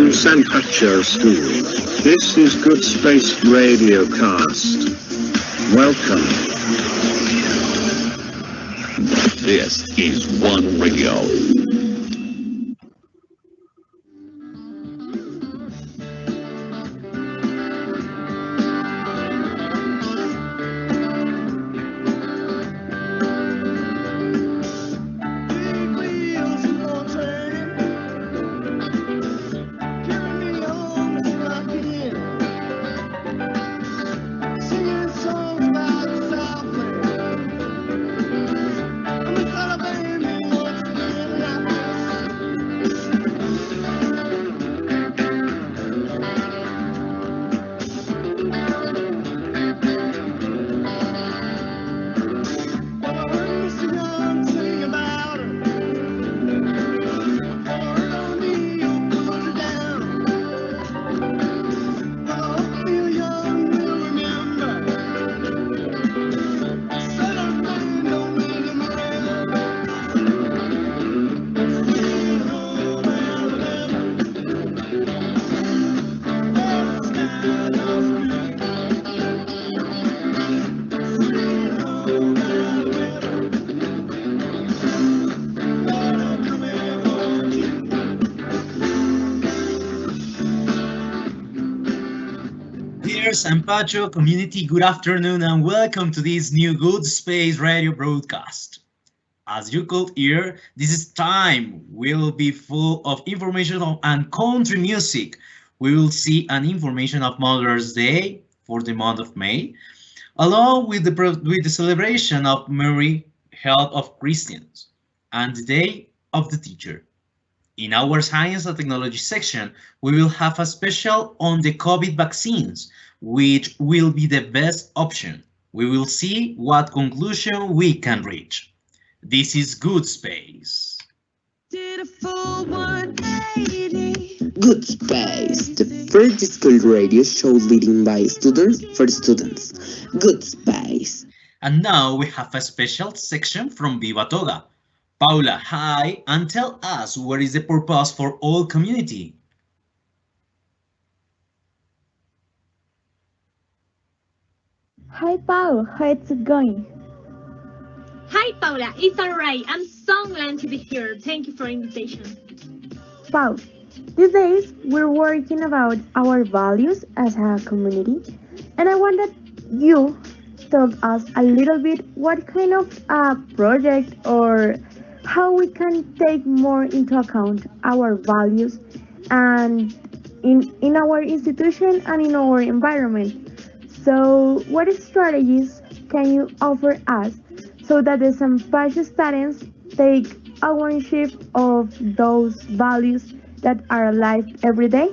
from San Pacho School. This is Good Space Radio Cast. Welcome. This is One Radio. San Pacho community, good afternoon and welcome to this new Good Space radio broadcast. As you could hear, this time will be full of information and country music. We will see an information of Mother's Day for the month of May, along with the celebration of Mary, Health of Christians, and the Day of the Teacher. In our Science and Technology section, we will have a special on the COVID vaccines, which will be the best option. We will see what conclusion we can reach. This is Good Space. Did a full 180. Good Space, the first school radio show leading by students for students. Good Space. And now we have a special section from Viva Toga. Paula, hi, and tell us what is the purpose for all community. Hi, Paul. How is it going? Hi, Paula. It's all right. I'm so glad to be here. Thank you for the invitation. Paul, these days we're working about our values as a community, and I want that you tell us a little bit what kind of project or how we can take more into account our values and in our institution and in our environment. So what strategies can you offer us so that the San Pacho students take ownership of those values that are alive every day?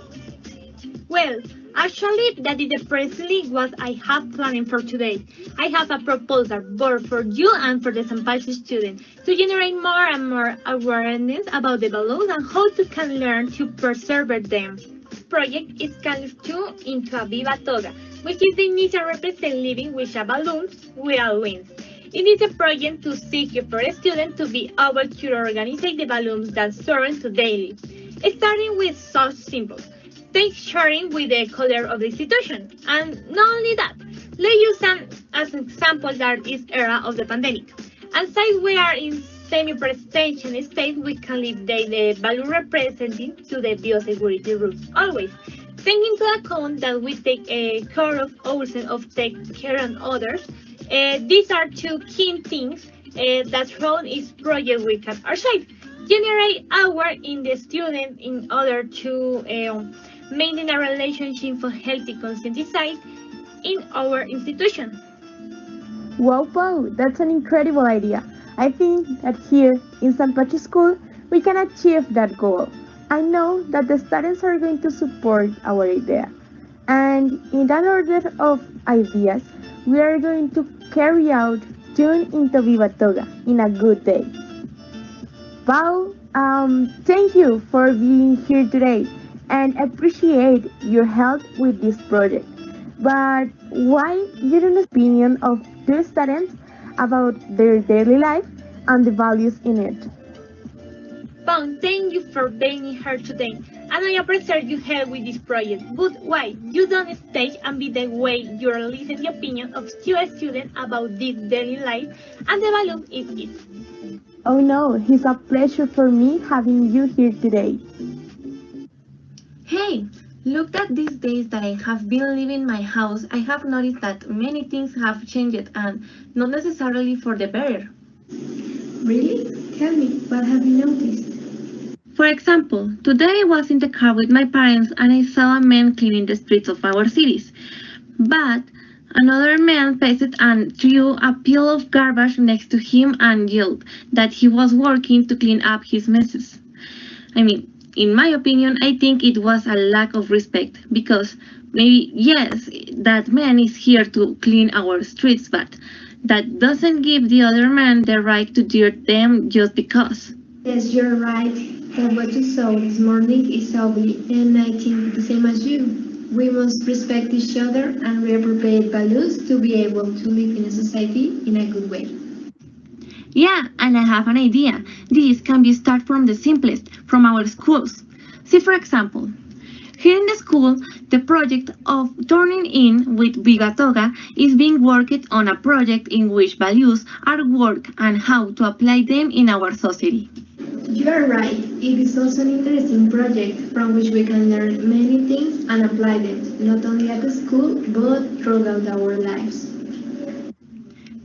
Well, actually, that is precisely what I have planned for today. I have a proposal both for you and for the San Pacho students to generate more and more awareness about the balloons and how to can learn to preserve them. This project is called to into a Viva Toga, which is the initial represent living with a balloons without wings. It is a project to seek for students to be able to organize the balloons that serve to daily, starting with such symbols. Take sharing with the color of the institution. And not only that, let's use some as an example that is era of the pandemic. And since we are in semi-presentation state, we can leave the value representing to the biosecurity rules always. Taking into account that we take care of ourselves, of take care of others, these are two key things that from this project we can ourselves generate our in the student in order to maintain a relationship for healthy conscientization in our institution. Wow, Paul, that's an incredible idea. I think that here in San Pacho School, we can achieve that goal. I know that the students are going to support our idea. And in that order of ideas, we are going to carry out Tune into Viva Toga in a good day. Paul, thank you for being here today and appreciate your help with this project. But why your opinion of two students about their daily life and the values in it? Pong, thank you for being here today. And I appreciate your help with this project. But why? You don't stay and be the way you listen the opinion of your students about this daily life and the value it is. Oh no, it's a pleasure for me having you here today. Hey, look at these days that I have been leaving my house. I have noticed that many things have changed and not necessarily for the better. Really? Tell me, what have you noticed? For example, today I was in the car with my parents and I saw a man cleaning the streets of our cities. But another man passed and threw a pile of garbage next to him and yelled that he was working to clean up his messes. I mean, in my opinion, I think it was a lack of respect because maybe, yes, that man is here to clean our streets, but that doesn't give the other man the right to dirt them just because. Yes, you're right. That what you saw this morning is ugly, and I think the same as you. We must respect each other and reappropriate values to be able to live in a society in a good way. Yeah, and I have an idea. This can be start from the simplest, from our schools. See, for example, here in the school, the project of turning in with Viva Toga is being worked on a project in which values are worked and how to apply them in our society. You are right. It is also an interesting project from which we can learn many things and apply them, not only at the school, but throughout our lives.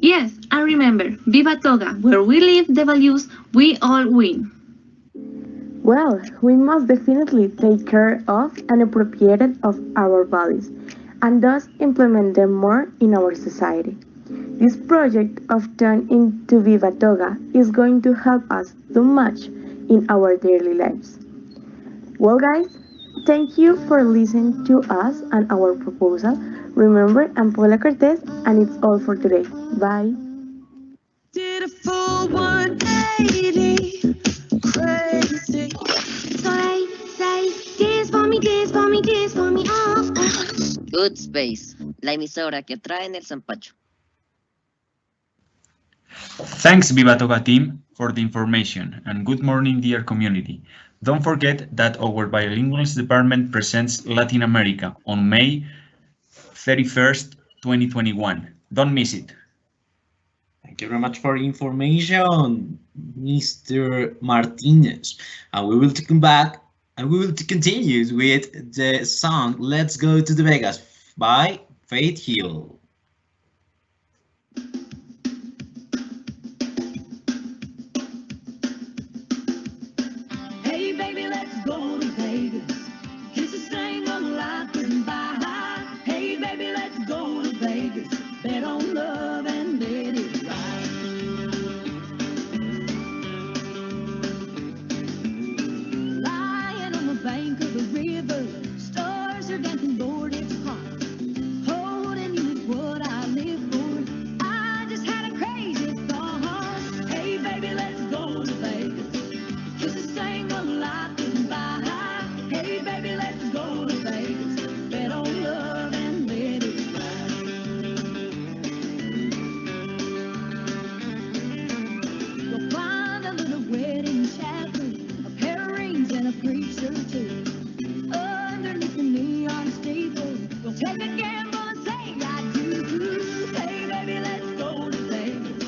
Yes, and remember, Viva Toga, where we live the values, we all win. Well, we must definitely take care of and appropriate of our values and thus implement them more in our society. This project of Turn into Viva Toga is going to help us do much in our daily lives. Well, guys, thank you for listening to us and our proposal. Remember, I'm Paula Cortez, and it's all for today. Bye. Did a full 180, crazy. So they say, dance for me, dance for me, dance for me, oh, oh. Good Space, la emisora que trae en el Zampacho. Thanks Viva Toga team for the information and good morning dear community. Don't forget that our bilinguals department presents Latin America on May 31st, 2021. Don't miss it. Thank you very much for the information, Mr. Martinez. And we will come back and we will continue with the song Let's Go to the Vegas by Faith Hill. Hey baby, let's go to Vegas. Kiss a thing on life and buy high. Hey baby, let's go to Vegas. Bet on love and let it ride. Lying on the bank of the river, stars are dancing, Lord, it's hot. Holding you is what I live for. I just had a crazy thought. Hey baby, let's go to Vegas. Kiss a thing on life and buy high. Hey baby, let's go to Vegas. Bet on love and let it ride. You'll find a little wedding chapel, a pair of rings and a preacher too. Underneath the neon steeple, you'll take a gamble and say I do. Hey baby, let's go to Vegas.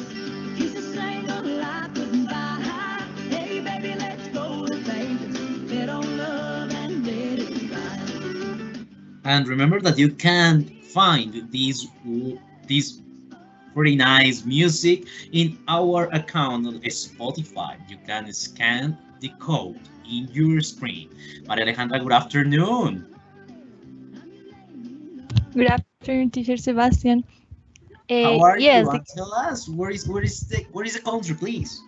Kiss a thing on life and buy high. Hey baby, let's go to Vegas. Bet on love and let it ride. And remember that you can find these pretty nice music in our account on Spotify. You can scan the code in your screen. Maria Alejandra, good afternoon. Good afternoon, teacher Sebastian. How are yes, you? And tell us where is the country, please?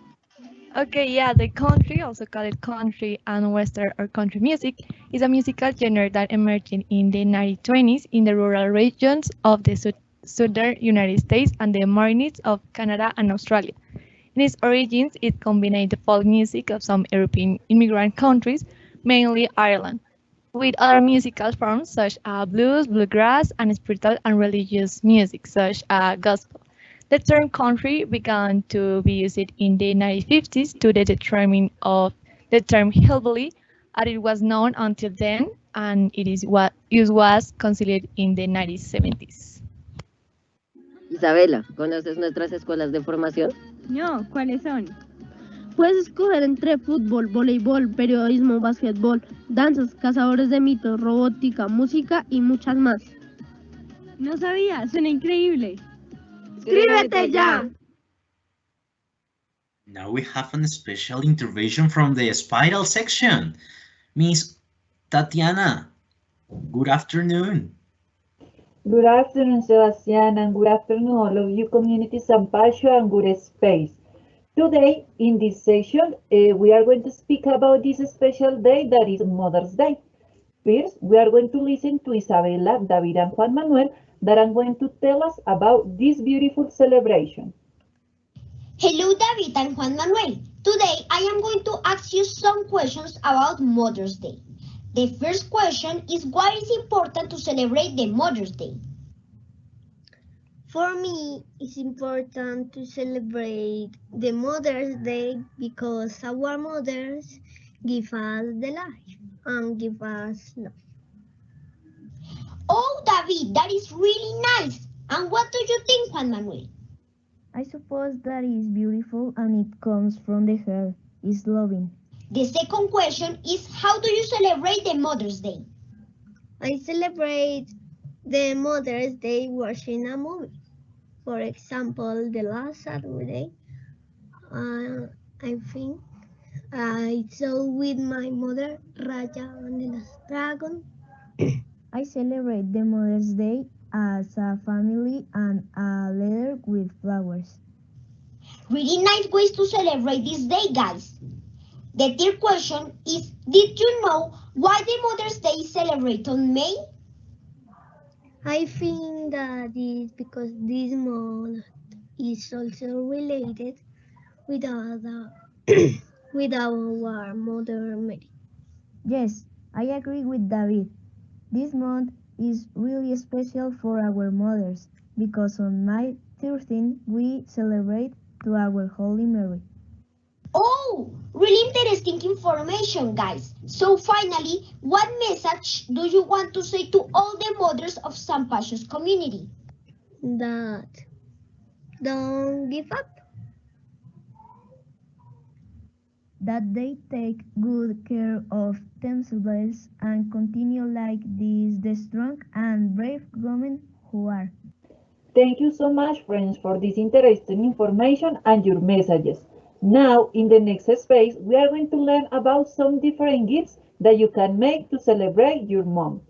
okay, yeah, the country, also called country and western or country music, is a musical genre that emerged in the 1920s in the rural regions of the southern United States and the mountains of Canada and Australia. In its origins, it combined the folk music of some European immigrant countries, mainly Ireland, with other musical forms such as blues, bluegrass, and spiritual and religious music such as gospel. The term country began to be used in the 1950s to the determining of the term hillbilly, as it was known until then, and it was considered in the 1970s. Isabela, ¿conoces nuestras escuelas de formación? No, ¿cuáles son? Puedes escoger entre fútbol, voleibol, periodismo, básquetbol, danzas, cazadores de mitos, robótica, música y muchas más. No sabía, suena increíble. ¡Inscríbete ya! Now we have a special intervention from the spiral section. Miss Tatiana, good afternoon. Good afternoon, Sebastian, and good afternoon, all of you, community Sampaio and Good Space. Today, in this session, we are going to speak about this special day that is Mother's Day. First, we are going to listen to Isabela, David, and Juan Manuel that are going to tell us about this beautiful celebration. Hello, David and Juan Manuel. Today, I am going to ask you some questions about Mother's Day. The first question is, why is it important to celebrate the Mother's Day? For me, it's important to celebrate the Mother's Day because our mothers give us the life and give us love. Oh, David, that is really nice. And what do you think, Juan Manuel? I suppose that is beautiful and it comes from the heart. It's loving. The second question is, how do you celebrate the Mother's Day? I celebrate the Mother's Day watching a movie. For example, the last Saturday, I think I saw with my mother Raya and the Last Dragon. I celebrate the Mother's Day as a family and a letter with flowers. Really nice ways to celebrate this day, guys. The third question is, did you know why the Mother's Day is celebrated on May? I think that is because this month is also related with with our Mother Mary. Yes, I agree with David. This month is really special for our mothers because on May 13 we celebrate to our Holy Mary. Oh, really interesting information, guys. So finally, what message do you want to say to all the mothers of Sampaio's community? That don't give up. That they take good care of themselves and continue like this the strong and brave women who are. Thank you so much, friends, for this interesting information and your messages. Now, in the next space, we are going to learn about some different gifts that you can make to celebrate your mom.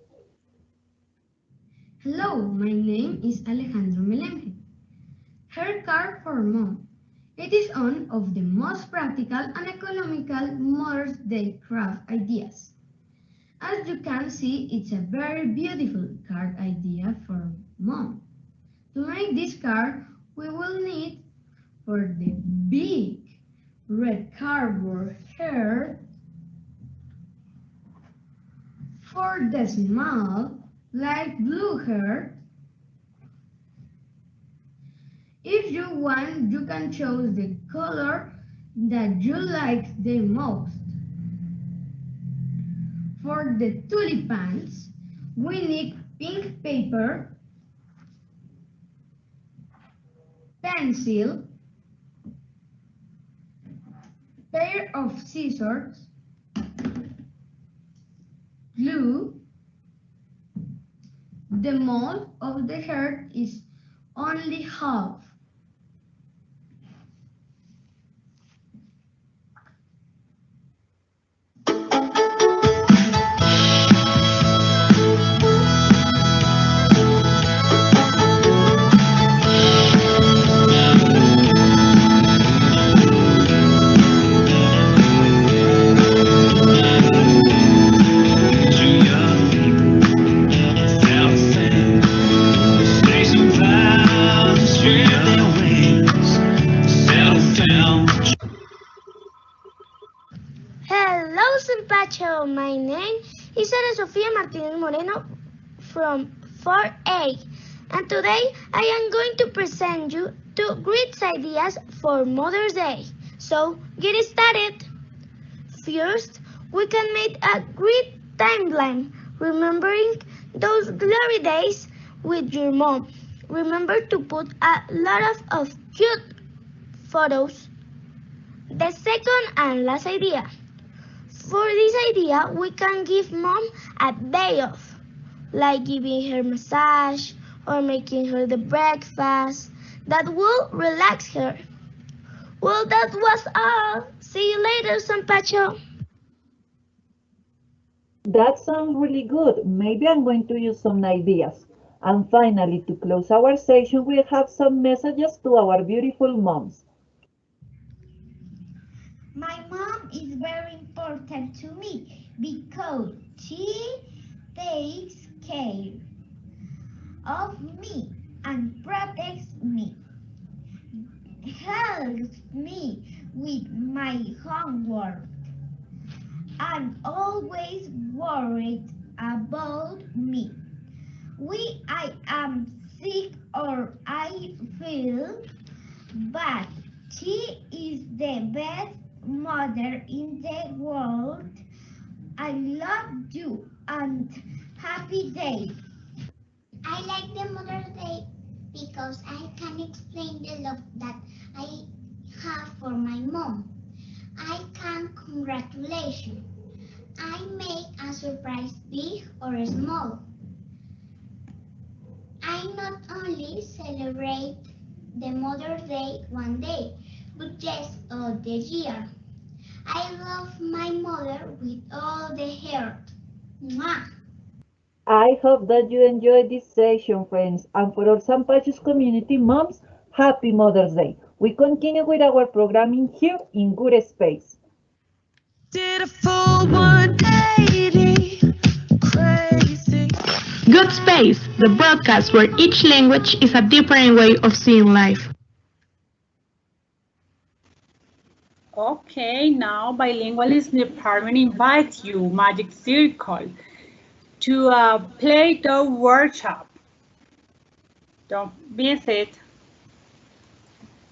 Hello, my name is Alejandro Melembe. Hair card for mom. It is one of the most practical and economical Mother's Day craft ideas. As you can see, it's a very beautiful card idea for mom. To make this card, we will need for the big red cardboard heart, for the small light blue heart. If you want, you can choose the color that you like the most. For the tulipans, we need pink paper, pencil, pair of scissors, glue. The mold of the heart is only half. Hello, Sampaio. My name is Ana Sofia Martinez Moreno from 4A. And today I am going to present you two great ideas for Mother's Day. So get started. First, we can make a great timeline, remembering those glory days with your mom. Remember to put a lot of cute photos. The second and last idea. For this idea, we can give mom a day off, like giving her massage or making her the breakfast that will relax her. Well, that was all. See you later, Sampacho. That sounds really good. Maybe I'm going to use some ideas. And finally, to close our session, we have some messages to our beautiful moms. My mom is very important to me because she takes care of me and protects me, helps me with my homework, and always worried about me. When I am sick or I feel bad, she is the best mother in the world. I love you and happy day. I like the Mother's Day because I can explain the love that I have for my mom. I can congratulations. I make a surprise big or small. I not only celebrate the Mother's Day one day, but rest of the year. I love my mother with all the heart. Mwah! I hope that you enjoyed this session, friends. And for all Sampacho's community moms, happy Mother's Day. We continue with our programming here in Good Space. Did a full 180, crazy. Good Space, the broadcast where each language is a different way of seeing life. Okay, now Bilingualism Department invites you, Magic Circle, to a Play-Doh workshop. Don't miss it.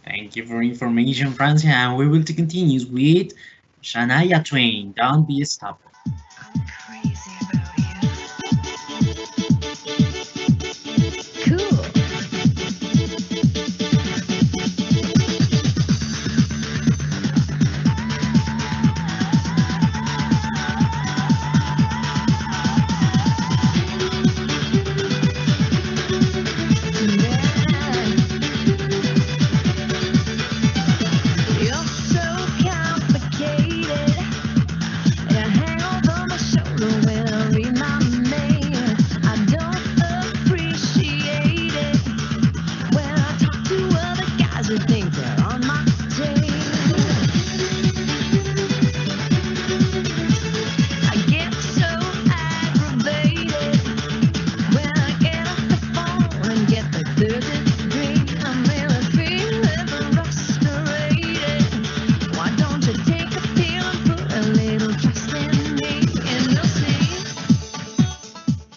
Thank you for information, Francia, and we will continue with Shania Twain. Don't be stopped.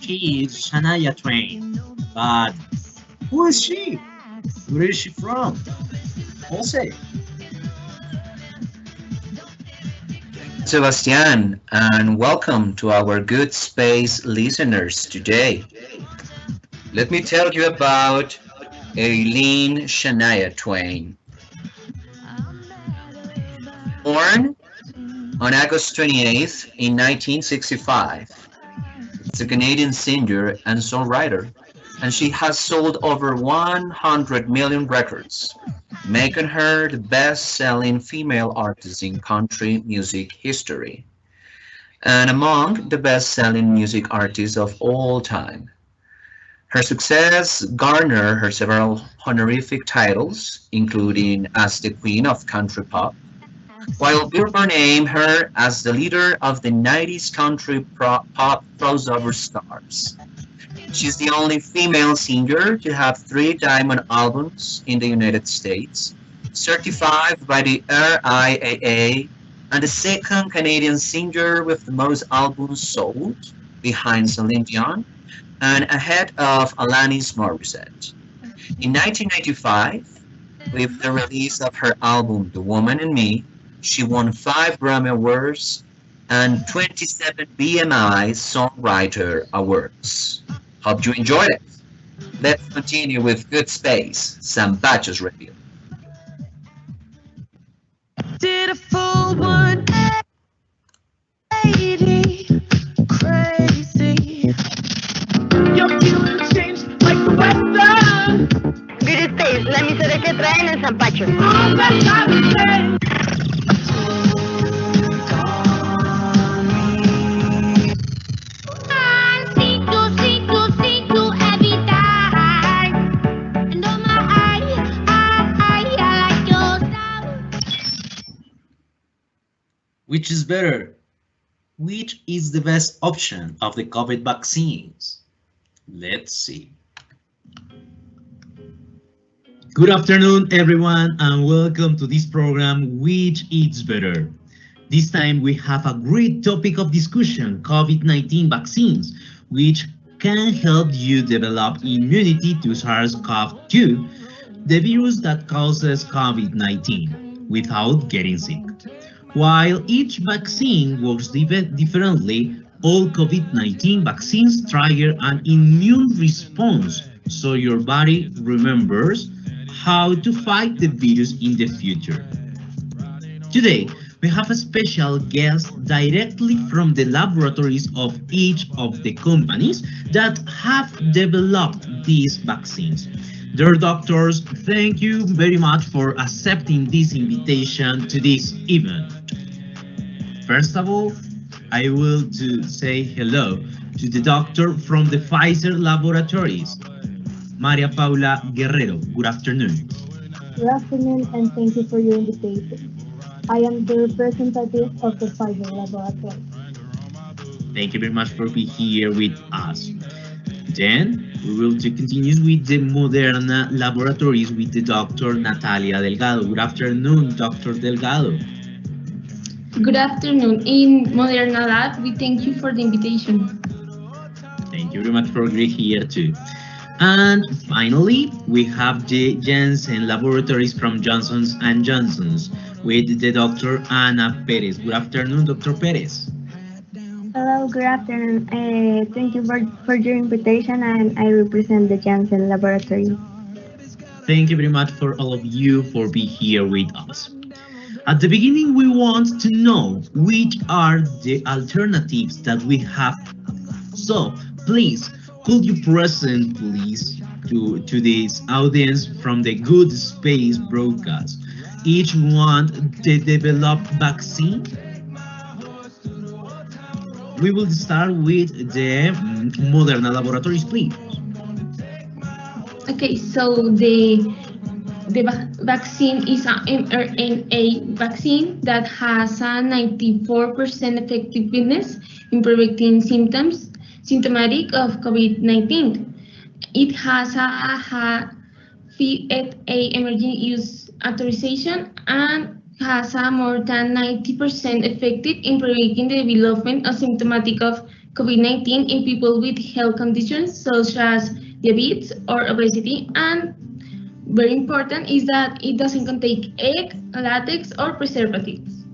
She is Shania Twain, but who is she? Where is she from? Jose. Sebastian, and welcome to our Good Space listeners today. Let me tell you about Aileen Shania Twain. Born on August 28th in 1965. She's a Canadian singer and songwriter, and she has sold over 100 million records, making her the best-selling female artist in country music history, and among the best-selling music artists of all time. Her success garnered her several honorific titles, including as the Queen of Country Pop, while Billboard named her as the leader of the 90s country pop crossover stars. She's the only female singer to have 3 diamond albums in the United States, certified by the RIAA, and the second Canadian singer with the most albums sold, behind Celine Dion, and ahead of Alanis Morissette. In 1995, with the release of her album The Woman in Me, she won 5 Grammy Awards and 27 BMI Songwriter Awards. Hope you enjoyed it. Let's continue with Good Space, Sampacho's Radio. Did a full 180, crazy. Your feelings changed like the weather. Good Space, la emisora que traen el Zampacho. All that I say. Which is better? Which is the best option of the COVID vaccines? Let's see. Good afternoon, everyone, and welcome to this program, Which is Better? This time we have a great topic of discussion, COVID-19 vaccines, which can help you develop immunity to SARS-CoV-2, the virus that causes COVID-19, without getting sick. While each vaccine works differently, all COVID-19 vaccines trigger an immune response, so your body remembers how to fight the virus in the future. Today, we have a special guest directly from the laboratories of each of the companies that have developed these vaccines. Dear doctors, thank you very much for accepting this invitation to this event. First of all, I will to say hello to the doctor from the Pfizer laboratories, Maria Paula Guerrero. Good afternoon. Good afternoon, and thank you for your invitation. I am the representative of the Pfizer laboratory. Thank you very much for being here with us. Then we will continue with the Moderna laboratories with the Dr. Natalia Delgado. Good afternoon, Dr. Delgado. Good afternoon. In Moderna Lab, we thank you for the invitation. Thank you very much for being here too. And finally, we have the Janssen laboratories from Johnson's & Johnson's with the Dr. Ana Perez. Good afternoon, Dr. Perez. Hello, good afternoon. Thank you for your invitation, and I represent the Janssen Laboratory. Thank you very much for all of you for being here with us. At the beginning, we want to know which are the alternatives that we have. So, please, could you present, please, to this audience from the Good Space broadcast, each one the developed vaccine? We will start with the Moderna laboratories, please. Okay, so the vaccine is an mRNA vaccine that has a 94% effectiveness in preventing symptomatic of COVID-19. It has a FDA emergency use authorization and has a more than 90% effective in preventing the development of symptomatic of COVID-19 in people with health conditions such as diabetes or obesity, and very important is that it doesn't contain egg, latex, or preservatives.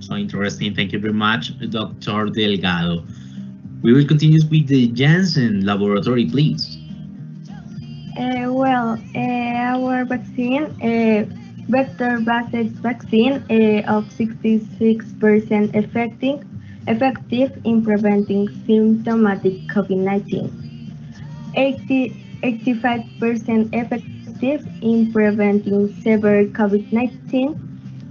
So interesting. Thank you very much, Dr. Delgado. We will continue with the Janssen laboratory, please. Our vaccine, vector-based vaccine of 66% effective in preventing symptomatic COVID-19, 85% effective in preventing severe COVID-19,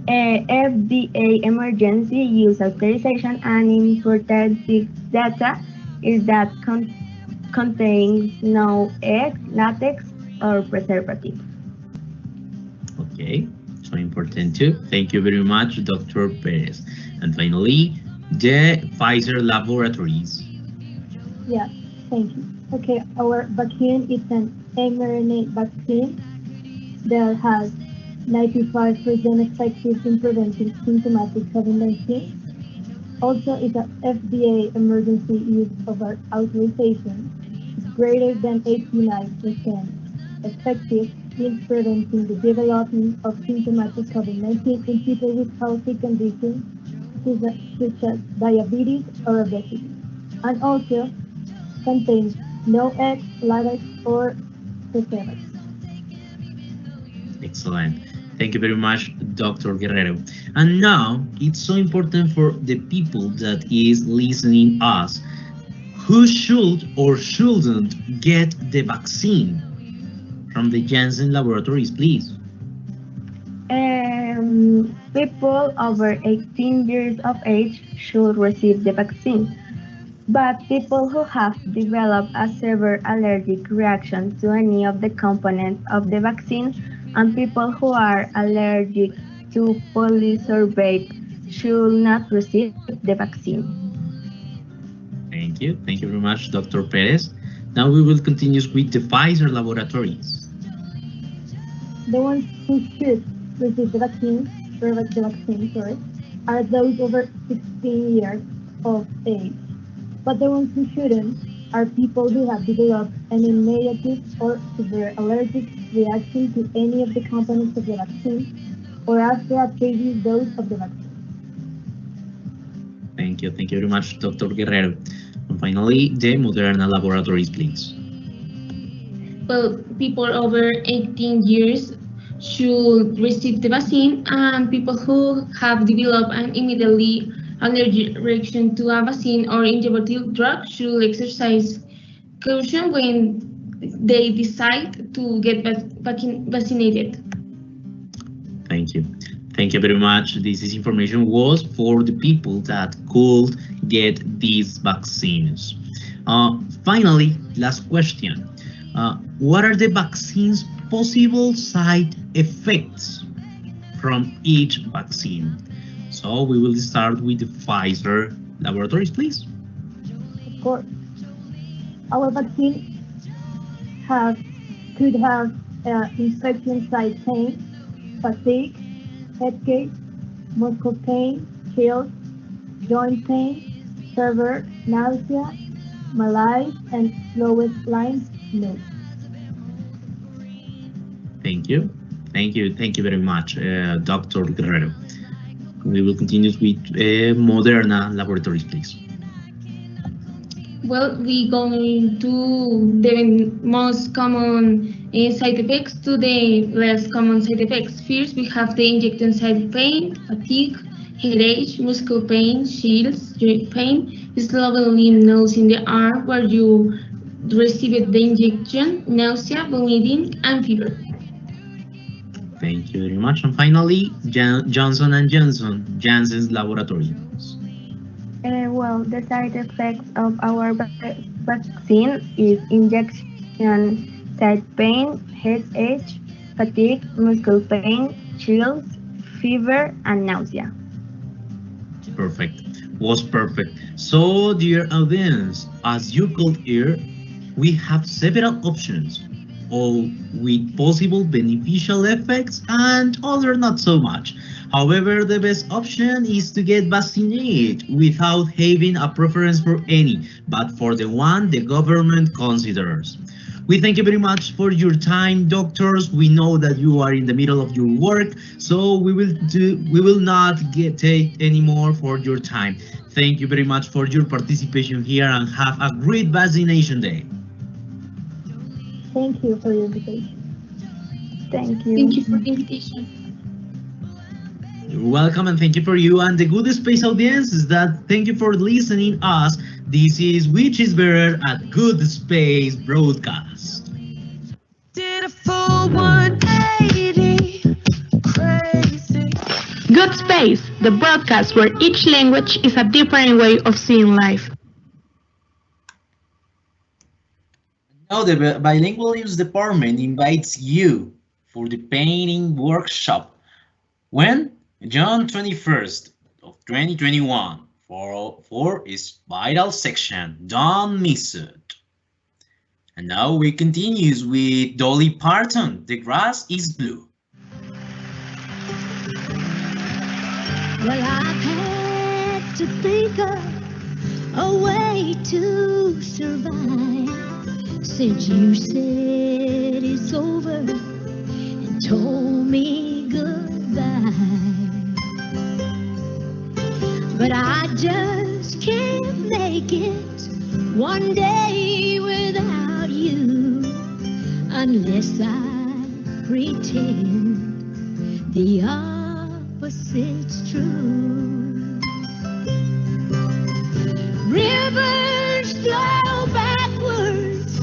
FDA emergency use authorization, and important data is that contains no egg, latex, or preservative. Okay, so important too. Thank you very much, Dr. Perez. And finally, the Pfizer laboratories. Yeah, thank you. Okay, our vaccine is an mRNA vaccine that has 95% effective in preventing symptomatic COVID-19. Also, it's an FDA emergency use authorization. It's greater than 89% effective in preventing the development of symptomatic COVID-19 in people with healthy conditions such as diabetes or obesity, and also contains no eggs, latex, or preservatives. Excellent. Thank you very much, Dr. Guerrero. And now it's so important for the people that is listening us. Who should or shouldn't get the vaccine? From the Janssen laboratories, please. People over 18 years of age should receive the vaccine, but people who have developed a severe allergic reaction to any of the components of the vaccine and people who are allergic to polysorbate should not receive the vaccine. Thank you. Thank you very much, Dr. Perez. Now we will continue with the Pfizer laboratories. The ones who should receive the vaccine, sorry, are those over 16 years of age. But the ones who shouldn't are people who have developed an negative or severe allergic reaction to any of the components of the vaccine or after a previous dose of the vaccine. Thank you. Thank you very much, Dr. Guerrero. And finally, the Moderna laboratories, please. Well, people over 18 years should receive the vaccine, and people who have developed an immediately allergic reaction to a vaccine or injectable drug should exercise caution when they decide to get vaccinated. Thank you. Thank you very much. This information was for the people that could get these vaccines. Finally, last question. What are the vaccine's possible side effects from each vaccine? So we will start with the Pfizer laboratories, please. Of course, our vaccine could have infection site pain, fatigue, headache, muscle pain, chills, joint pain, fever, nausea, malaise, and slowest line mood. Thank you. Thank you. Thank you very much, Dr. Guerrero. We will continue with Moderna laboratories, please. Well, we going to the most common side effects to the less common side effects. First, we have the injection side pain, fatigue, headache, muscle pain, chills, joint pain, swelling nose in the arm where you received the injection, nausea, vomiting, and fever. Thank you very much. And finally, Johnson & Johnson, Janssen's laboratories. Well, the side effects of our vaccine is injection site pain, headache, fatigue, muscle pain, chills, fever, and nausea. Perfect. Was perfect. So, dear audience, as you could hear, we have several options, all with possible beneficial effects and other not so much. However, the best option is to get vaccinated without having a preference for any, but for the one the government considers. We thank you very much for your time, doctors. We know that you are in the middle of your work, so we will not take any more for your time. Thank you very much for your participation here and have a great vaccination day. Thank you for your invitation. Thank you. Thank you for the invitation. You're welcome, and thank you for you and the good space audience is that thank you for listening us. This is Which is Better at Good Space Broadcast. Did a full 180, crazy. Good Space, the broadcast where each language is a different way of seeing life. Now the Bilingualism Department invites you for the painting workshop. When? June 21st of 2021 for its vital section. Don't miss it. And now we continue with Dolly Parton. The grass is blue. Well, I've had to think of a way to survive since you said it's over and told me goodbye. But just can't make it one day without you unless I pretend the opposite's true. Rivers flow backwards,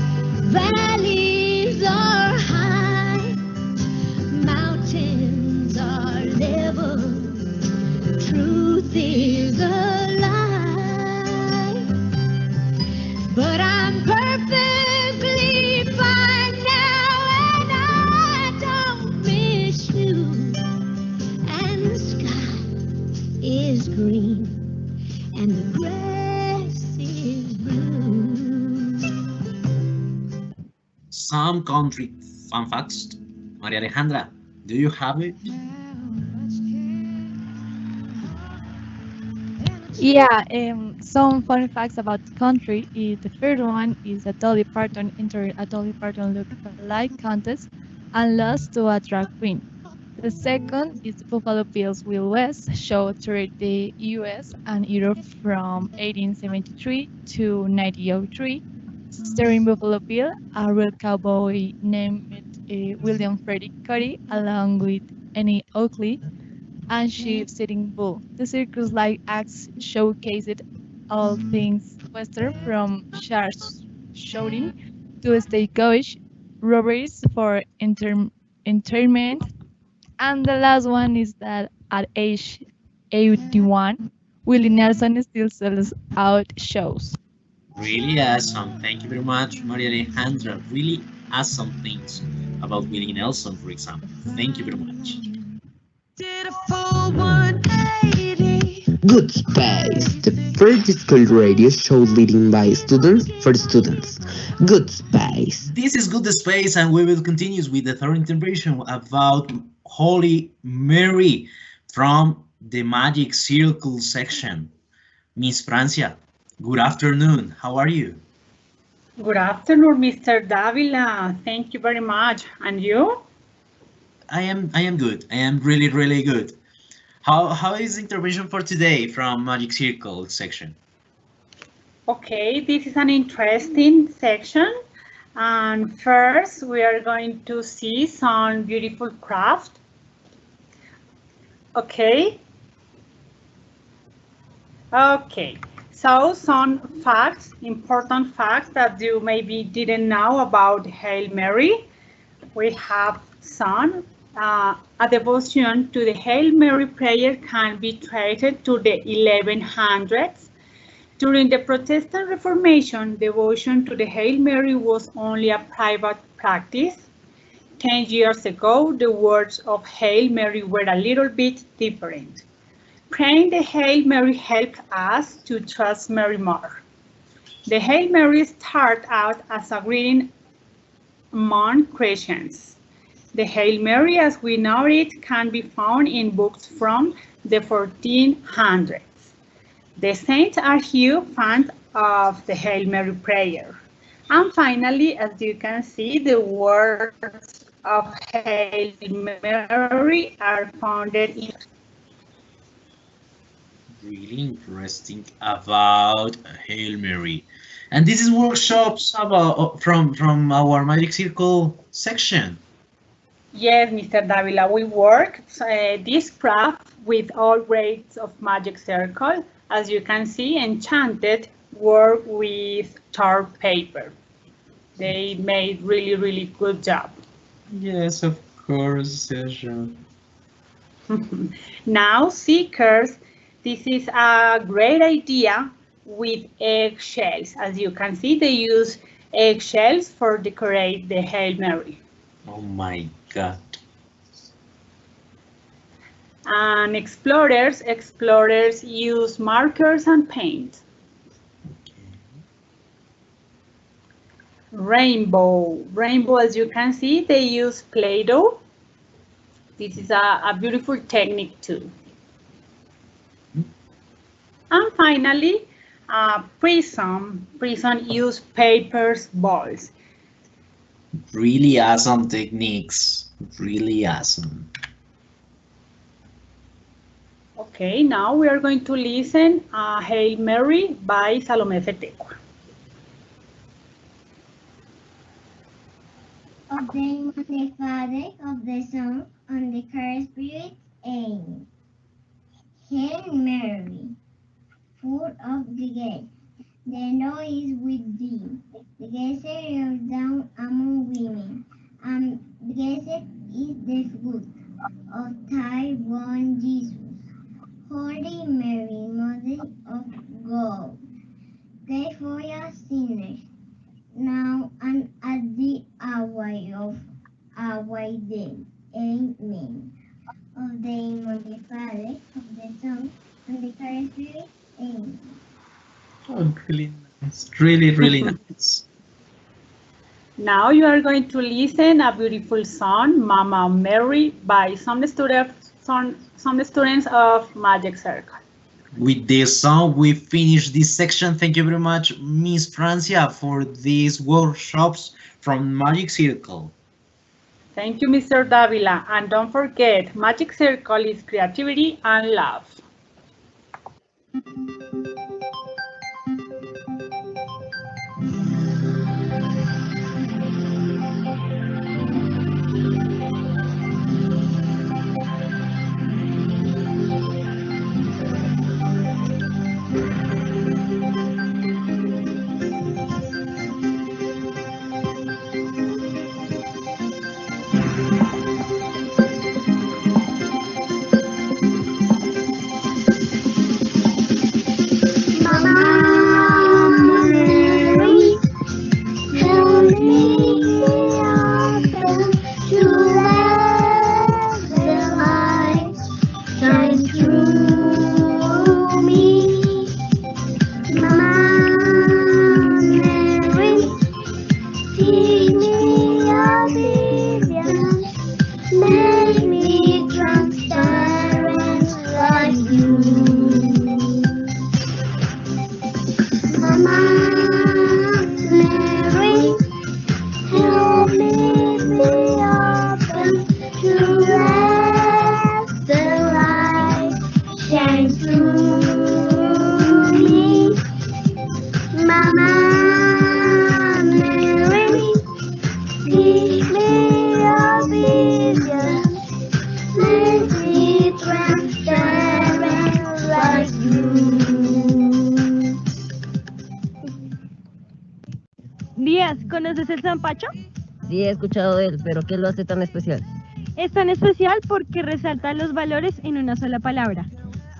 valleys are high, mountains are level, truth is a lie. But I'm perfectly fine now, and I don't miss you. And the sky is green, and the grass is blue. Some country fun facts. Maria Alejandra, do you have it? Yeah, some fun facts about the country is the first one is that Dolly Parton entered a Dolly Parton look-alike contest and lost to a drag queen. The second is the Buffalo Bills Will West show toured the US and Europe from 1873 to 1903, starring Buffalo Bill, a real cowboy named William Frederick Cody, along with Annie Oakley, and Sheep Sitting Bull. The circus-like acts showcased all things Western from shark shooting to stagecoach robberies for entertainment. And the last one is that at age 81, Willie Nelson still sells out shows. Really awesome. Thank you very much, Maria Alejandra. Really awesome things about Willie Nelson, for example. Thank you very much. Good Space, the first school radio show leading by students for students. Good Space. This is Good Space, and we will continue with the third intervention about Holy Mary from the Magic Circle section. Miss Francia, good afternoon. How are you? Good afternoon, Mr. Davila. Thank you very much. And you? I am good. I am really good. How is the intervention for today from Magic Circle section? Okay, this is an interesting section. And first, we are going to see some beautiful craft. Okay. Okay, so some facts, important facts that you maybe didn't know about Hail Mary. We have some. A devotion to the Hail Mary prayer can be traced to the 1100s. During the Protestant Reformation, devotion to the Hail Mary was only a private practice. 10 years ago, the words of Hail Mary were a little bit different. Praying the Hail Mary helped us to trust Mary more. The Hail Mary started out as a greeting among Christians. The Hail Mary, as we know it, can be found in books from the 1400s. The saints are huge fans of the Hail Mary prayer. And finally, as you can see, the words of Hail Mary are founded in. Really interesting about Hail Mary. And this is workshops about from our Magic Circle section. Yes, Mr. Davila, we work this craft with all grades of Magic Circle. As you can see, Enchanted work with chart paper. They made really good job. Yes, of course, Sergio. Now, Seekers, this is a great idea with eggshells. As you can see, they use eggshells for decorate the Hail Mary. Oh my God. And explorers use markers and paint. Rainbow, as you can see, they use Play-Doh. This is a beautiful technique too. And finally, Prism use papers balls. Really awesome techniques. Really awesome. Okay, now we are going to listen Hail Mary by Salomé Zetecua. Of the name of the Father, of the Son, and the Holy Spirit. Amen. Hail Mary, full of grace, the Lord is with thee. Blessed art thou among women, and blessed is the fruit of thy womb, Jesus. Holy Mary, Mother of God, pray for us sinners, now and at the hour of our death. Amen. Of the name of the Father, of the Son, and the Holy Spirit. Amen. Oh, really nice. Really nice. Now you are going to listen a beautiful song, Mama Mary, by some students of Magic Circle. With this song, we finish this section. Thank you very much, Miss Francia, for these workshops from Magic Circle. Thank you, Mr. Davila. And don't forget, Magic Circle is creativity and love. Díaz, ¿conoces el zampacho? Sí, he escuchado de él, pero ¿qué lo hace tan especial? Es tan especial porque resalta los valores en una sola palabra.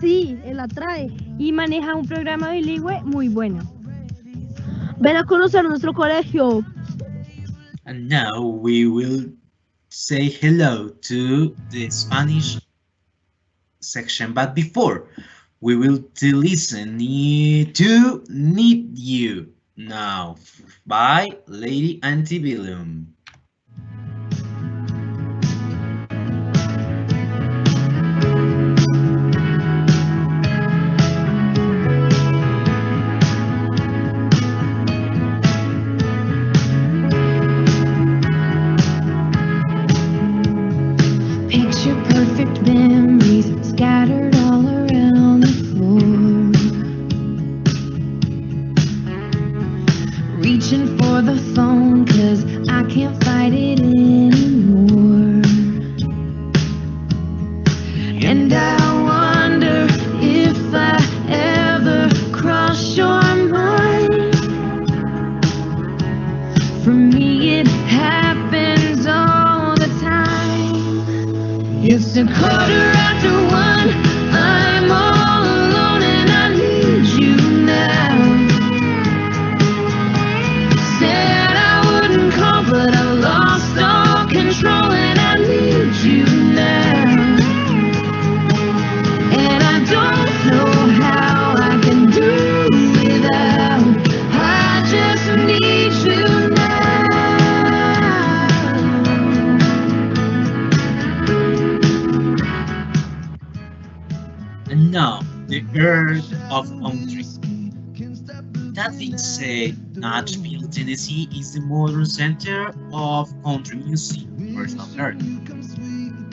Sí, él atrae. Y maneja un programa bilingüe muy bueno. Ven a conocer nuestro colegio. And now we will say hello to the Spanish section. But before, we will listen to Need You now by Lady Antebellum. Picture perfect memories scattered all around the floor. Reaching for the phone 'cause I can't fight it anymore. And I wonder if I ever cross your mind. For me it happens all the time. It's a quarter after one, I'm all alone and I need you now. Said I wouldn't call, but I've lost all control and I need you now. And I don't know how I can do without. I just need you now. And now, the earth of country. That being said, Nashville, Tennessee is the modern center of country music, first on earth.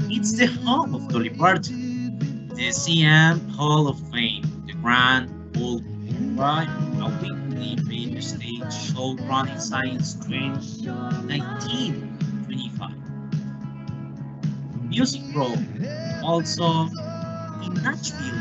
It's the home of Dolly Parton, The CM Hall of Fame, the Grand Ole Opry, a weekly radio stage show running since 1925. Music Row, also in Nashville,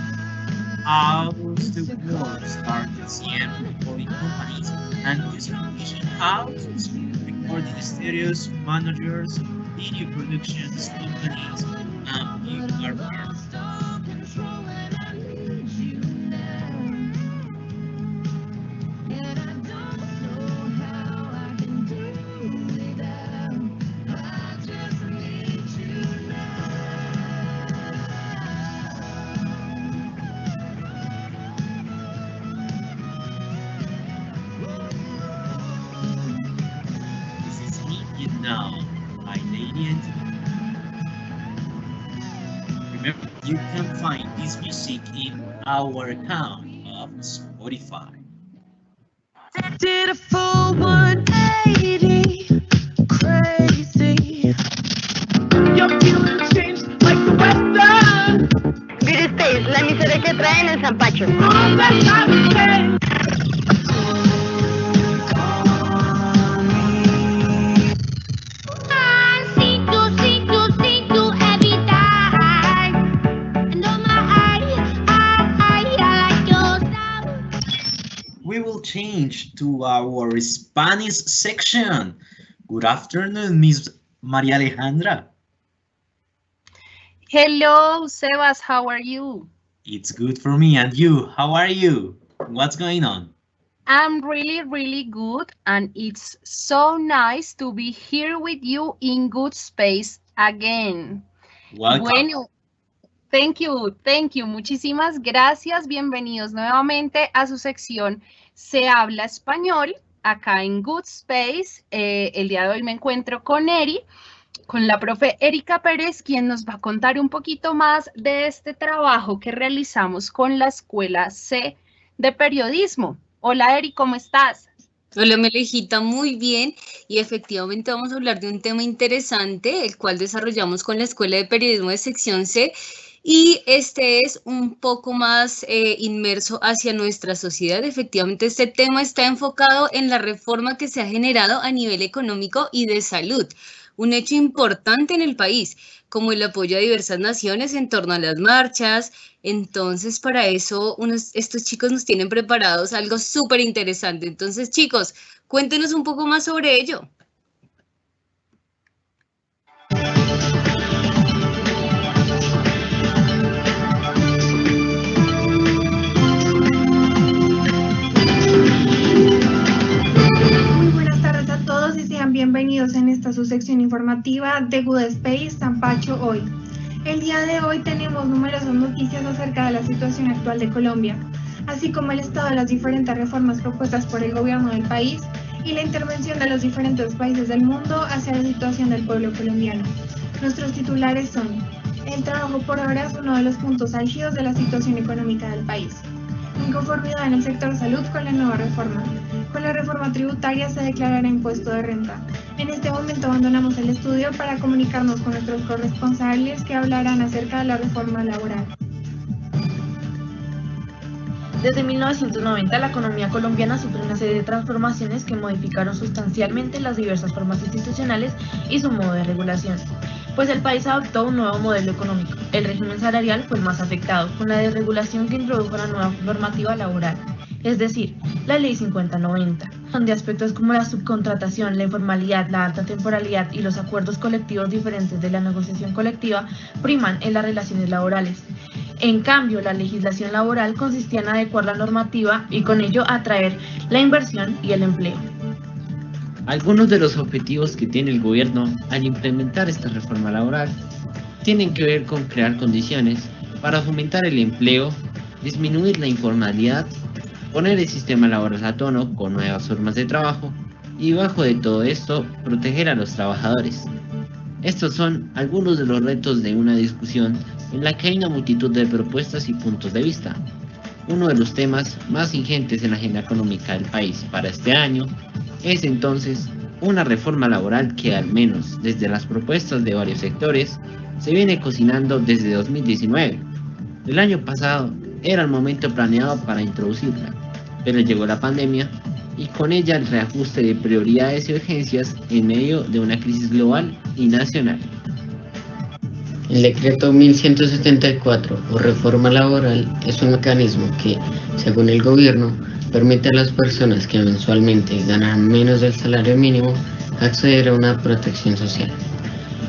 housed the world started CM recording companies and music publishing houses, recording studios, managers, video productions companies, and PR firms. This is Me You Know by Lady and remember, you can find this music in our account of Spotify. Did a full 180, crazy. Your feeling changed like the weather. Good Space, la emisora que traen el Zampacho. All that happened. We will change to our Spanish section. Good afternoon, Miss Maria Alejandra. Hello, Sebas, how are you? It's good for me, and you? How are you? What's going on? I'm really good, and it's so nice to be here with you in Good Space again. Welcome. Bueno, thank you. Muchísimas gracias. Bienvenidos nuevamente a su sección Se habla español, acá en Good Space. El día de hoy me encuentro con Eri, con la profe Erika Pérez, quien nos va a contar un poquito más de este trabajo que realizamos con la Escuela C de Periodismo. Hola Eri, ¿cómo estás? Hola Melejita, muy bien, y efectivamente vamos a hablar de un tema interesante, el cual desarrollamos con la Escuela de Periodismo de Sección C, y este es un poco más inmerso hacia nuestra sociedad. Efectivamente, este tema está enfocado en la reforma que se ha generado a nivel económico y de salud, un hecho importante en el país, como el apoyo a diversas naciones en torno a las marchas. Entonces, para eso, estos chicos nos tienen preparados algo súper interesante. Entonces, chicos, cuéntenos un poco más sobre ello. Sean bienvenidos en esta su sección informativa de Good Space Zampacho hoy. El día de hoy tenemos numerosas noticias acerca de la situación actual de Colombia, así como el estado de las diferentes reformas propuestas por el gobierno del país y la intervención de los diferentes países del mundo hacia la situación del pueblo colombiano. Nuestros titulares son: el trabajo por horas, uno de los puntos álgidos de la situación económica del país. Inconformidad en el sector salud con la nueva reforma. Con la reforma tributaria se declarará impuesto de renta. En este momento abandonamos el estudio para comunicarnos con nuestros corresponsales que hablarán acerca de la reforma laboral. Desde 1990, la economía colombiana sufre una serie de transformaciones que modificaron sustancialmente las diversas formas institucionales y su modo de regulación. Pues el país adoptó un nuevo modelo económico. El régimen salarial fue el más afectado, con la desregulación que introdujo la nueva normativa laboral, es decir, la Ley 5090, donde aspectos como la subcontratación, la informalidad, la alta temporalidad y los acuerdos colectivos diferentes de la negociación colectiva priman en las relaciones laborales. En cambio, la legislación laboral consistía en adecuar la normativa y con ello atraer la inversión y el empleo. Algunos de los objetivos que tiene el gobierno al implementar esta reforma laboral tienen que ver con crear condiciones para fomentar el empleo, disminuir la informalidad, poner el sistema laboral a tono con nuevas formas de trabajo y, bajo de todo esto, proteger a los trabajadores. Estos son algunos de los retos de una discusión en la que hay una multitud de propuestas y puntos de vista. Uno de los temas más ingentes en la agenda económica del país para este año es entonces una reforma laboral que, al menos desde las propuestas de varios sectores, se viene cocinando desde 2019. El año pasado era el momento planeado para introducirla, pero llegó la pandemia y con ella el reajuste de prioridades y urgencias en medio de una crisis global y nacional. El decreto 1174 o reforma laboral es un mecanismo que, según el gobierno, permite a las personas que mensualmente ganan menos del salario mínimo acceder a una protección social,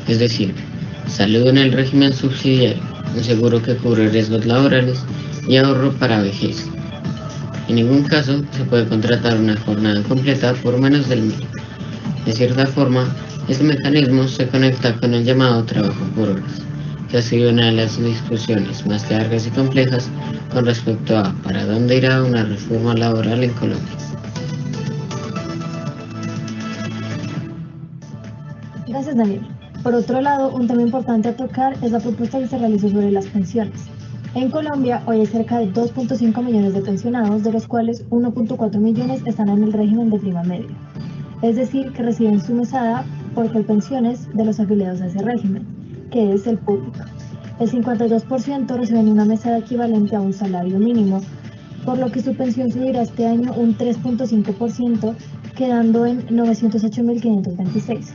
es decir, salud en el régimen subsidiario, un seguro que cubre riesgos laborales y ahorro para vejez. En ningún caso se puede contratar una jornada completa por menos del mínimo. De cierta forma, este mecanismo se conecta con el llamado trabajo por horas, que ha sido una de las discusiones más largas y complejas con respecto a para dónde irá una reforma laboral en Colombia. Gracias, Daniel. Por otro lado, un tema importante a tocar es la propuesta que se realizó sobre las pensiones. En Colombia, hoy hay cerca de 2.5 millones de pensionados, de los cuales 1.4 millones están en el régimen de prima media, es decir, que reciben su mesada por pensiones de los afiliados a ese régimen, que es el público. El 52% reciben una mesada equivalente a un salario mínimo, por lo que su pensión subirá este año un 3.5%, quedando en 908.526.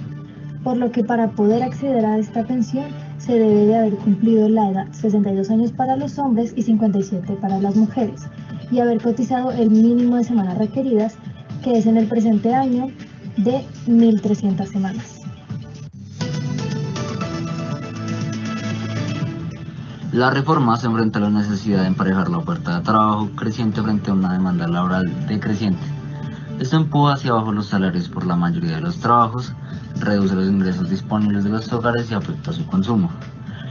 Por lo que para poder acceder a esta pensión se debe de haber cumplido la edad 62 años para los hombres y 57 para las mujeres, y haber cotizado el mínimo de semanas requeridas, que es en el presente año de 1.300 semanas. La reforma se enfrenta a la necesidad de emparejar la oferta de trabajo creciente frente a una demanda laboral decreciente. Esto empuja hacia abajo los salarios por la mayoría de los trabajos, reduce los ingresos disponibles de los hogares y afecta su consumo.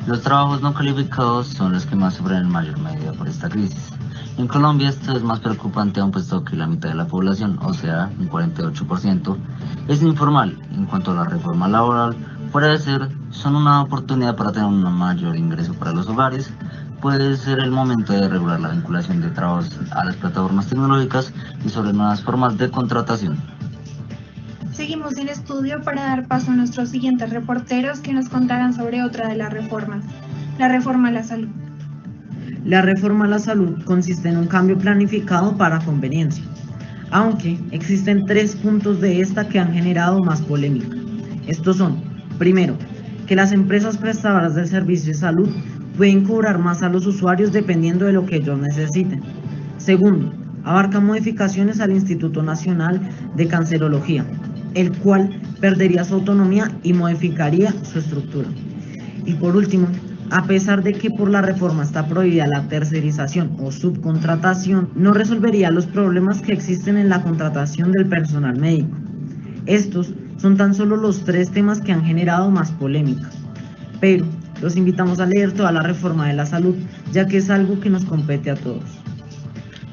Los trabajos no calificados son los que más sufren en mayor medida por esta crisis. En Colombia esto es más preocupante aún puesto que la mitad de la población, o sea, un 48%, es informal. En cuanto a la reforma laboral, puede ser, son una oportunidad para tener un mayor ingreso para los hogares. Puede ser el momento de regular la vinculación de trabajos a las plataformas tecnológicas y sobre nuevas formas de contratación. Seguimos en estudio para dar paso a nuestros siguientes reporteros que nos contarán sobre otra de las reformas, la reforma a la salud. La reforma a la salud consiste en un cambio planificado para conveniencia, aunque existen 3 puntos de esta que han generado más polémica. Estos son, primero, que las empresas prestadoras del servicio de salud pueden cobrar más a los usuarios dependiendo de lo que ellos necesiten. Segundo, abarca modificaciones al Instituto Nacional de Cancerología, el cual perdería su autonomía y modificaría su estructura. Y por último, a pesar de que por la reforma está prohibida la tercerización o subcontratación, no resolvería los problemas que existen en la contratación del personal médico. Estos son tan solo los 3 temas que han generado más polémica, pero los invitamos a leer toda la reforma de la salud, ya que es algo que nos compete a todos.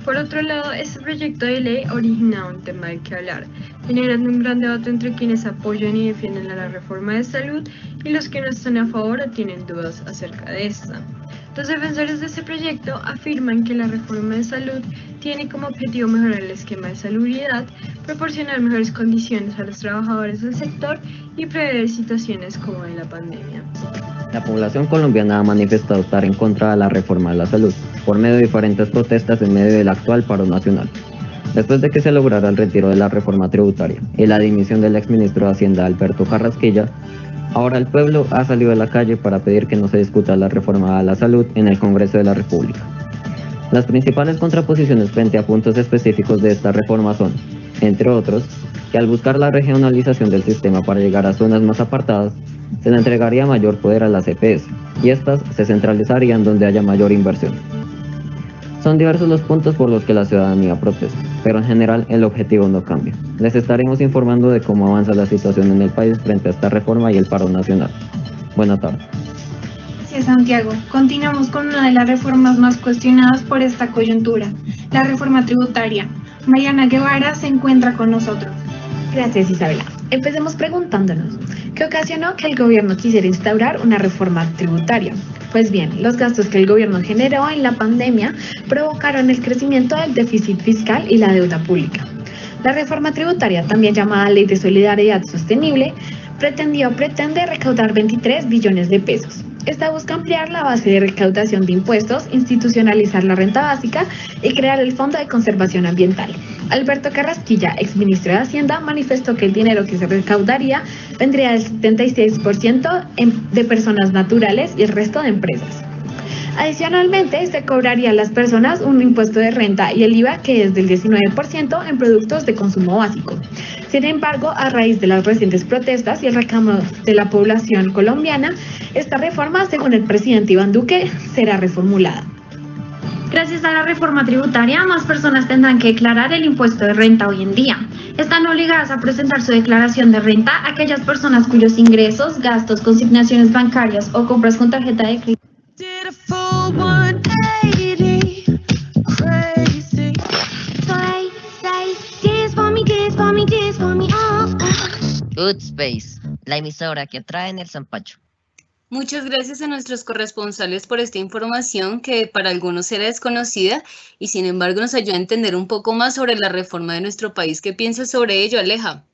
Por otro lado, este proyecto de ley origina un tema del que hablar, generando un gran debate entre quienes apoyan y defienden la reforma de salud y los que no están a favor o tienen dudas acerca de esta. Los defensores de este proyecto afirman que la reforma de salud tiene como objetivo mejorar el esquema de salubridad, proporcionar mejores condiciones a los trabajadores del sector y prever situaciones como en la pandemia. La población colombiana ha manifestado estar en contra de la reforma de la salud, por medio de diferentes protestas en medio del actual paro nacional. Después de que se lograra el retiro de la reforma tributaria y la dimisión del exministro de Hacienda Alberto Carrasquilla, ahora el pueblo ha salido a la calle para pedir que no se discuta la reforma a la salud en el Congreso de la República. Las principales contraposiciones frente a puntos específicos de esta reforma son, entre otros, que al buscar la regionalización del sistema para llegar a zonas más apartadas, se le entregaría mayor poder a las EPS, y estas se centralizarían donde haya mayor inversión. Son diversos los puntos por los que la ciudadanía protesta, pero en general el objetivo no cambia. Les estaremos informando de cómo avanza la situación en el país frente a esta reforma y el paro nacional. Buenas tardes. Gracias, Santiago. Continuamos con una de las reformas más cuestionadas por esta coyuntura, la reforma tributaria. Mariana Guevara se encuentra con nosotros. Gracias, Isabela. Empecemos preguntándonos, ¿qué ocasionó que el gobierno quisiera instaurar una reforma tributaria? Pues bien, los gastos que el gobierno generó en la pandemia provocaron el crecimiento del déficit fiscal y la deuda pública. La reforma tributaria, también llamada Ley de Solidaridad Sostenible, pretende recaudar 23 billones de pesos. Esta busca ampliar la base de recaudación de impuestos, institucionalizar la renta básica y crear el Fondo de Conservación Ambiental. Alberto Carrasquilla, exministro de Hacienda, manifestó que el dinero que se recaudaría vendría del 76% de personas naturales y el resto de empresas. Adicionalmente, se cobraría a las personas un impuesto de renta y el IVA que es del 19% en productos de consumo básico. Sin embargo, a raíz de las recientes protestas y el reclamo de la población colombiana, esta reforma, según el presidente Iván Duque, será reformulada. Gracias a la reforma tributaria, más personas tendrán que declarar el impuesto de renta hoy en día. Están obligadas a presentar su declaración de renta aquellas personas cuyos ingresos, gastos, consignaciones bancarias o compras con tarjeta de crédito. Did a full 180, crazy. Dance for me, oh. Good Space, la emisora que atrae en el Zampacho. Muchas gracias a nuestros corresponsales por esta información que para algunos era desconocida y sin embargo nos ayuda a entender un poco más sobre la reforma de nuestro país. ¿Qué piensas sobre ello, Aleja?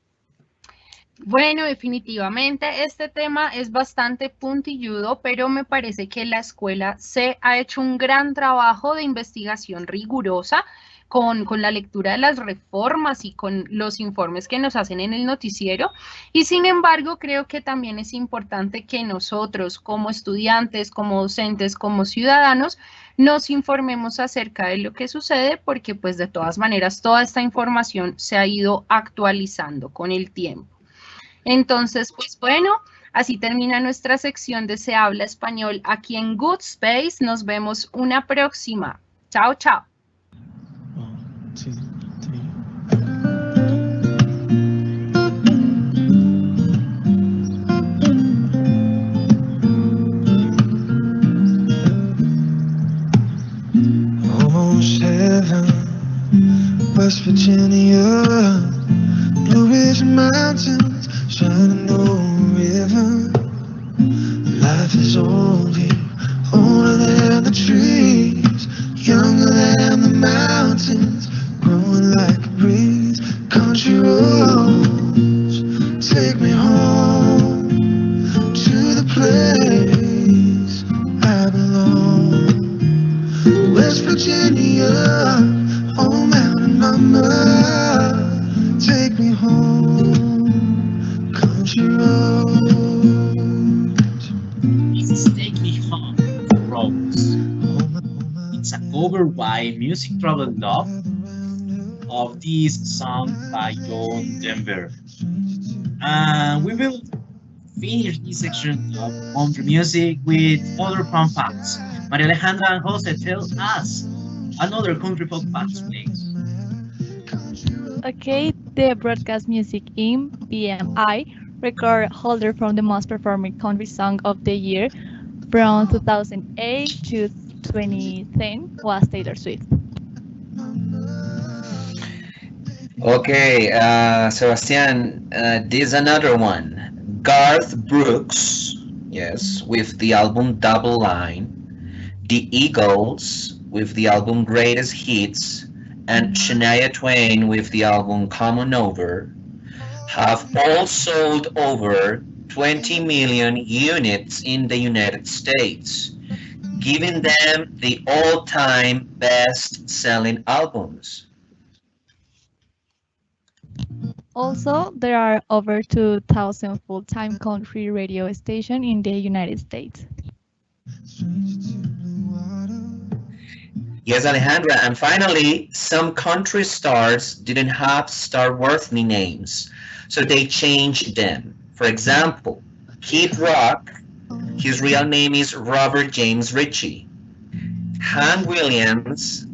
Bueno, definitivamente este tema es bastante puntilludo, pero me parece que la escuela se ha hecho un gran trabajo de investigación rigurosa con la lectura de las reformas y con los informes que nos hacen en el noticiero. Y sin embargo, creo que también es importante que nosotros como estudiantes, como docentes, como ciudadanos, nos informemos acerca de lo que sucede porque pues de todas maneras toda esta información se ha ido actualizando con el tiempo. Entonces, pues bueno, así termina nuestra sección de Se Habla Español aquí en Good Space. Nos vemos una próxima. Chao, chao. Almost heaven, West Virginia, Blue Ridge Mountains, Shenandoah River. Life is old here, older than the trees, younger than the mountains, growing like a breeze. Country roads, take me home to the place I belong. West Virginia, home mountain mama, take me home, country roads. This is Take Me Home, Rose. It's a cover by Music Travel Love of this song by John Denver. And we will finish this section of country music with other fun facts. Maria Alejandra and Jose, tell us another country folk facts, please. Okay, the Broadcast Music in BMI record holder from the most performing country song of the year from 2008 to 2010 was Taylor Swift. Okay, Sebastian, this is another one. Garth Brooks, yes, with the album Double Line. The Eagles with the album Greatest Hits, and Shania Twain with the album Come On Over have all sold over 20 million units in the United States, giving them the all-time best-selling albums. Also, there are over 2,000 full-time country radio stations in the United States. Yes, Alejandra, and finally, some country stars didn't have star-worthy names, so they changed them. For example, Kid Rock, his real name is Robert James Ritchie. Hank Williams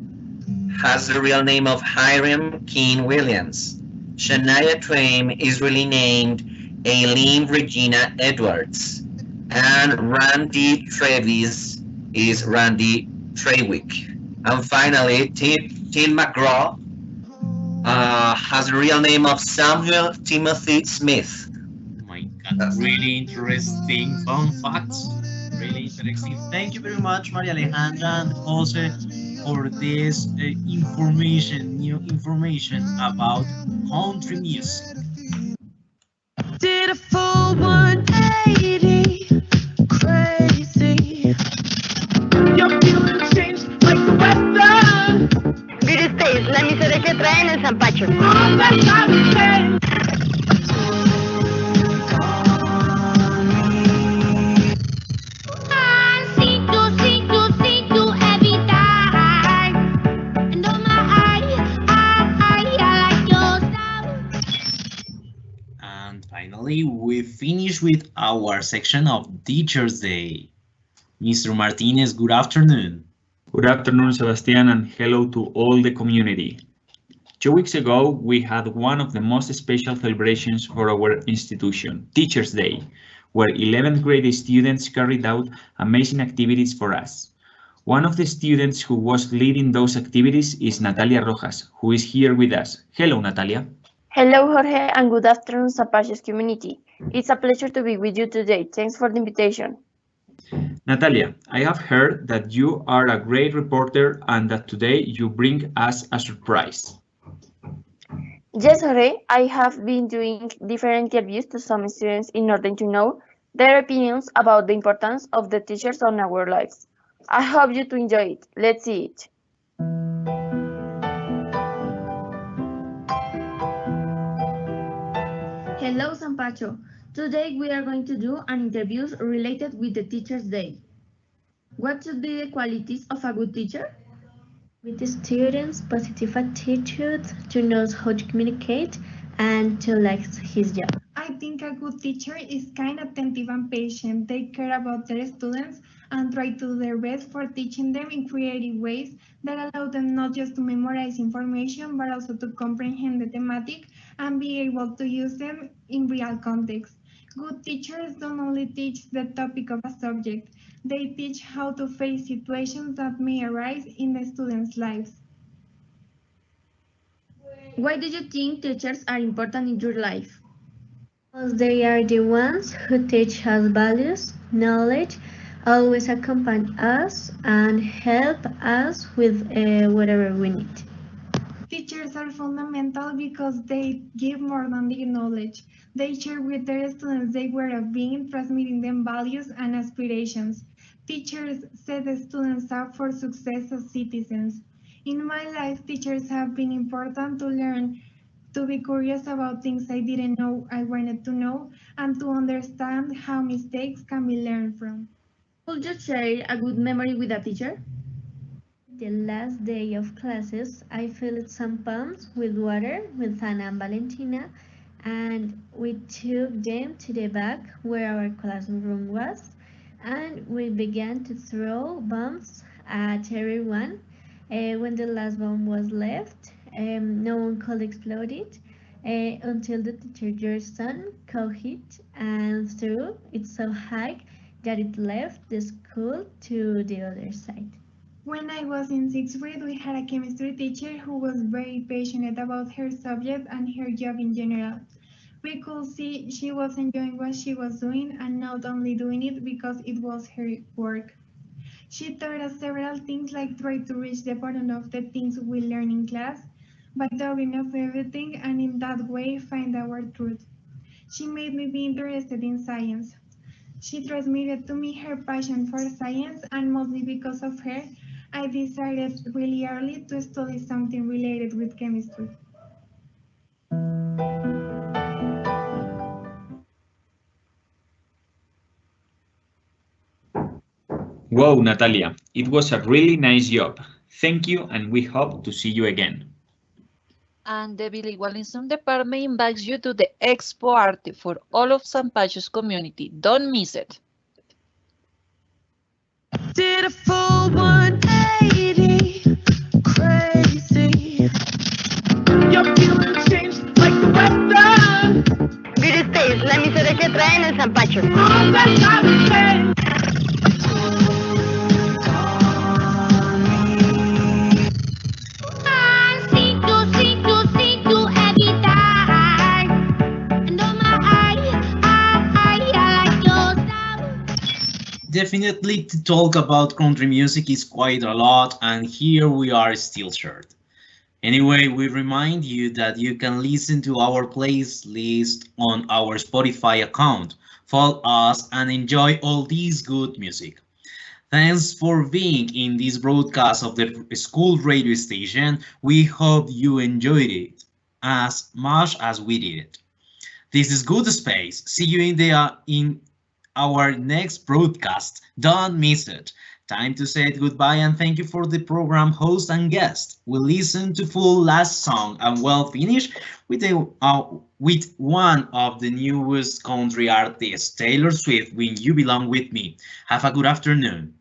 has the real name of Hiram Keane Williams. Shania Twain is really named Aileen Regina Edwards. And Randy Travis is Randy Trewick. And finally, Tim McGraw has the real name of Samuel Timothy Smith. Oh my God, really interesting fun facts. Really interesting. Thank you very much, Maria Alejandra and Jose, for this new information about country music. Did a full 180, crazy. finally, we finish with our section of Teachers' Day. Mr. Martinez, good afternoon. Good afternoon, Sebastian, and hello to all the community. 2 weeks ago, we had one of the most special celebrations for our institution, Teachers' Day, where 11th grade students carried out amazing activities for us. One of the students who was leading those activities is Natalia Rojas, who is here with us. Hello, Natalia. Hello, Jorge, and good afternoon, Zapaches community. It's a pleasure to be with you today. Thanks for the invitation. Natalia, I have heard that you are a great reporter and that today you bring us a surprise. Yes, Jorge, I have been doing different interviews to some students in order to know their opinions about the importance of the teachers on our lives. I hope you to enjoy it. Let's see it. Hello, Sampacho. Today we are going to do an interview related with the Teacher's Day. What should be the qualities of a good teacher? With the students, positive attitude, to know how to communicate, and to like his job. I think a good teacher is kind, attentive, and patient. They care about their students and try to do their best for teaching them in creative ways that allow them not just to memorize information, but also to comprehend the thematic and be able to use them in real context. Good teachers don't only teach the topic of a subject, they teach how to face situations that may arise in the students' lives. Why do you think teachers are important in your life? Because they are the ones who teach us values, knowledge, always accompany us, and help us with whatever we need. Teachers are fundamental because they give more than the knowledge. They share with their students their way of being, transmitting them values and aspirations. Teachers set the students up for success as citizens. In my life, teachers have been important to learn, to be curious about things I didn't know I wanted to know, and to understand how mistakes can be learned from. Could you share a good memory with a teacher? The last day of classes, I filled some pumps with water with Ana and Valentina, and we took them to the back where our classroom was, and we began to throw bombs at everyone. When the last bomb was left, no one could explode it until the teacher Gerson caught it and threw it so high that it left the school to the other side. When I was in sixth grade, we had a chemistry teacher who was very passionate about her subject and her job in general. We could see she was enjoying what she was doing and not only doing it because it was her work. She taught us several things like try to reach the bottom of the things we learn in class by talking of everything and in that way find our truth. She made me be interested in science. She transmitted to me her passion for science, and mostly because of her, I decided really early to study something related with chemistry. Wow, Natalia, it was a really nice job. Thank you, and we hope to see you again. And the bilingualism department invites you to the expo arte for all of San Pacho's community. Don't miss it. Did a full 180, crazy. Your feelings changed like the weather. Beauty Space, la emisora que trae en el San Pacho. All that I say. Definitely to talk about country music is quite a lot, and here we are still short. Anyway, we remind you that you can listen to our playlist on our Spotify account. Follow us and enjoy all this good music. Thanks for being in this broadcast of the school radio station. We hope you enjoyed it as much as we did. This is Good Space. See you in our next broadcast. Don't miss it. Time to say goodbye and thank you for the program host and guest. We'll listen to full last song and we'll finish with with one of the newest country artists, Taylor Swift, When You Belong With Me. Have a good afternoon.